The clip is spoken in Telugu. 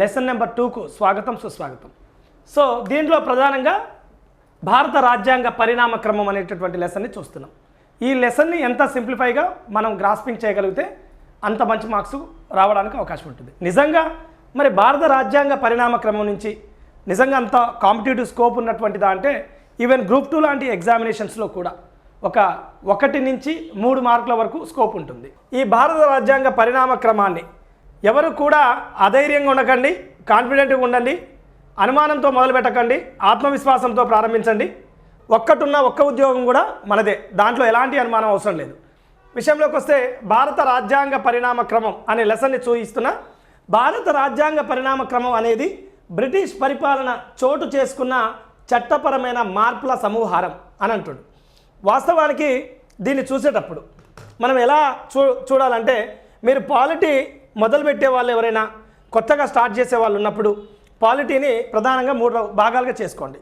లెసన్ నెంబర్ 2కు స్వాగతం సుస్వాగతం. సో దీంట్లో ప్రధానంగా భారత రాజ్యాంగ పరిణామ క్రమం అనేటటువంటి లెసన్ని చూస్తున్నాం. ఈ లెసన్ని ఎంత సింప్లిఫైగా మనం గ్రాస్పింగ్ చేయగలిగితే అంత మంచి మార్క్స్ రావడానికి అవకాశం ఉంటుంది. నిజంగా మరి భారత రాజ్యాంగ పరిణామ క్రమం నుంచి నిజంగా అంత కాంపిటేటివ్ స్కోప్ ఉన్నటువంటిదా అంటే ఈవెన్ గ్రూప్ 2 లాంటి ఎగ్జామినేషన్స్లో కూడా ఒక 1 నుంచి 3 మార్కుల వరకు స్కోప్ ఉంటుంది. ఈ భారత రాజ్యాంగ పరిణామ క్రమాన్ని ఎవరు కూడా అధైర్యంగా ఉండకండి, కాన్ఫిడెంట్గా ఉండండి, అనుమానంతో మొదలు పెట్టకండి, ఆత్మవిశ్వాసంతో ప్రారంభించండి. ఒక్క ఉద్యోగం కూడా మనదే, దాంట్లో ఎలాంటి అనుమానం అవసరం లేదు. విషయంలోకి వస్తే భారత రాజ్యాంగ పరిణామ క్రమం అనే లెసన్ని చూయిస్తున్న భారత రాజ్యాంగ పరిణామ క్రమం అనేది బ్రిటిష్ పరిపాలన చోటు చేసుకున్న చట్టపరమైన మార్పుల సమూహారం అని అంటుండు. వాస్తవానికి దీన్ని చూసేటప్పుడు మనం ఎలా చూడాలంటే, మీరు పాలిటీ మొదలుపెట్టే వాళ్ళు ఎవరైనా కొత్తగా స్టార్ట్ చేసే వాళ్ళు ఉన్నప్పుడు పాలిటీని ప్రధానంగా 3 భాగాలుగా చేసుకోండి.